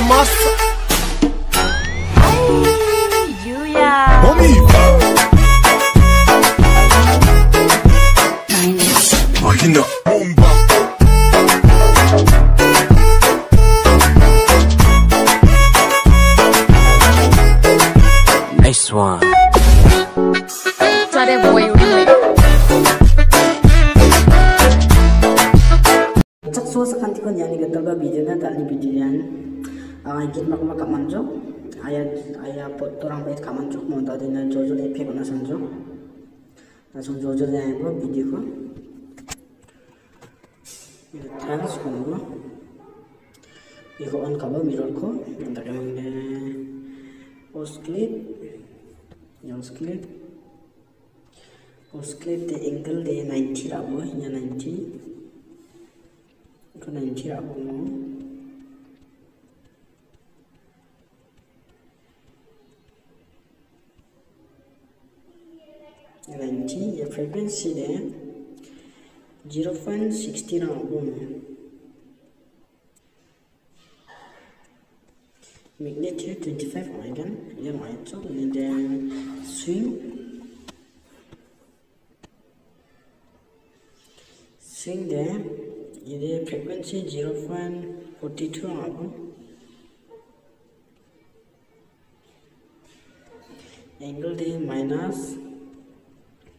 massa. 유야. Máquina bomba. Nice one. 잘해 보여 우리. Chắc số sắc hati kon yani gatal ba video na tali video yan. Git mak mak kamanjo. Aya pot torang bait kamanjo mo ta dina jojo le phe kona sanjo. Na son jojo le ay bo video ko. Ida trans ko no. Iko on kaba mirror ko. Nda kami ne post clip. Post clip the angle de 90 rabo nya 90. Ko 90 rabo mo. 90 या frequency de 0.60 rabo mo. Magnitude 25 again. Yan right so and then swing there. This frequency 0.42 rabo. Angle de minus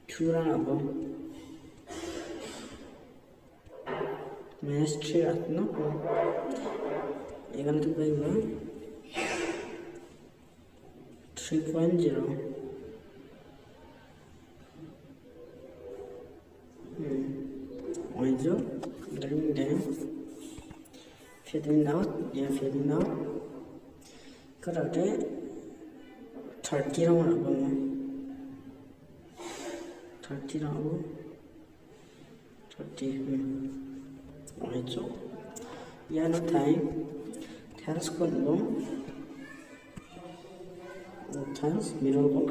2 rabo. Minus 3 ratno. Egan to by 3.0. Oizo, driving down, fading out, yeah, fading out. Correct, 30 round, 30 round, 30. Oizo, yeah, no time. Thanks, good long. Thanks, mirror go,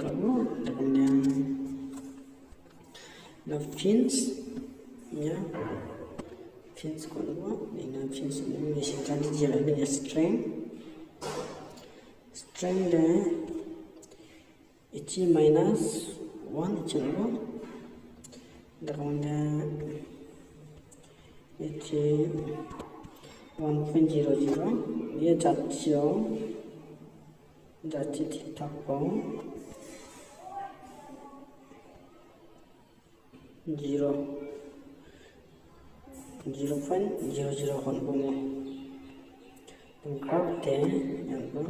the fins. Yeah, fins kongo. Ina fins machine kandi jela ni string de ichi minus 1 chengo. Dakonda ichi 1.00 ye jatcho jatchi thikthak ko 0.00 hon bomo graph te yang ko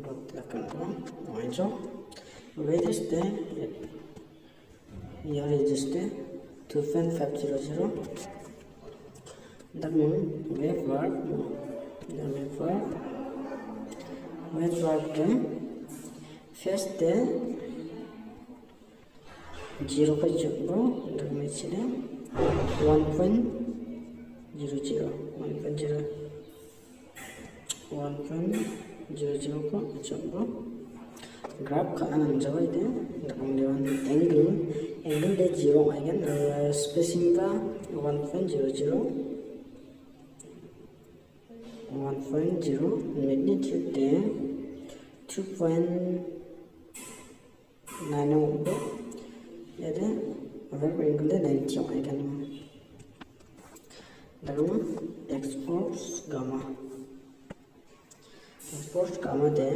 dot lakan ko oijo register ya register 2.500 that mean wave verb te first te 0 per jumbo, that means 1.00 ko jumbo. Graph ka anan jawai de, only one angle de 0 again, spacing ba 1.00, magnitude de 2.9. Ada over angle 90 again. Dalam export gamma de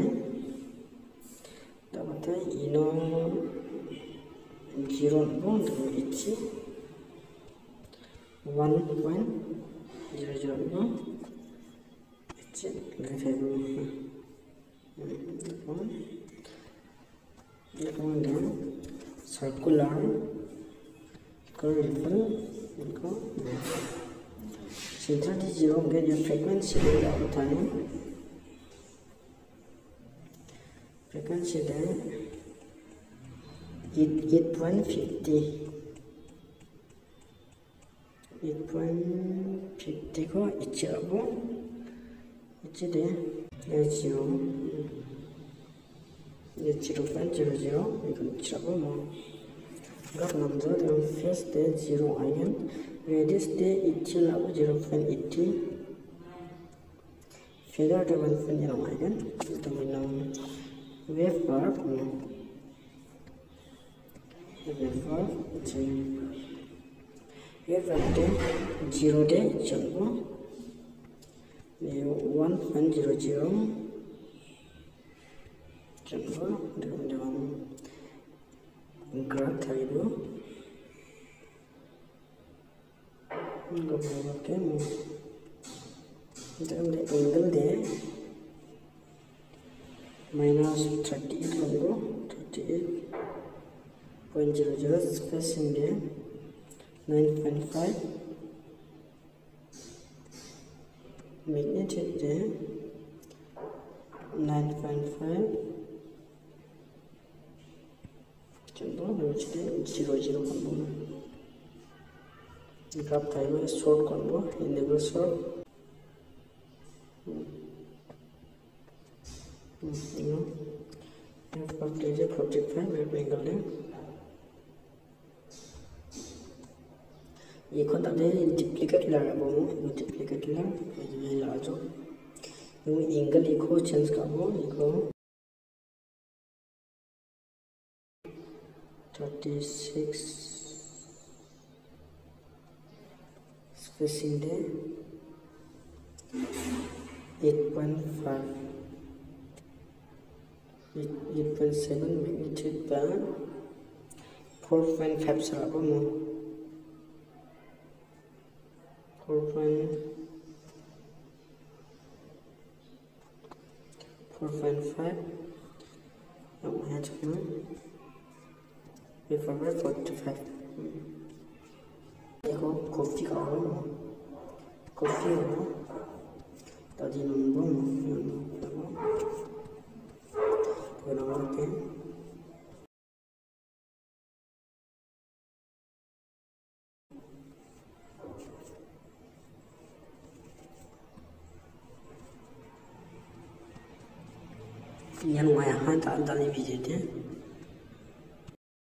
dapat ino 0 bond ichi 1.00 ichi kemudian circular curve center di 0 get your frequency all time frequency then 8.50 ko ichirabo ichide 0.00 이건 이라고 뭐 graph namjo dengan face de 0 aigen, radius de 80 labu 0.80, feather de 1.0 aigen, itu minum wave curve, wave curve de 0 de changbo, 1.00 changbo, dengan graph thaibo okay then angle de minus 38 kongo 38.00 spacing de 9.5 magnitude de 9.5 chando which de 0 konbo graph thaibo short konbo enable short f de 45 angle de এখন তাদের duplicate লাগাবো duplicate লাগাবো এবং angle eco change করব eco 36 spacing de 8.5 8.7 magnitude per 4.5 sarabo mo 4.5 match before 45 देखो coffee खाओ coffee हो तभी नंबर के यहाँ वहाँ हाथ डालने भी देते हैं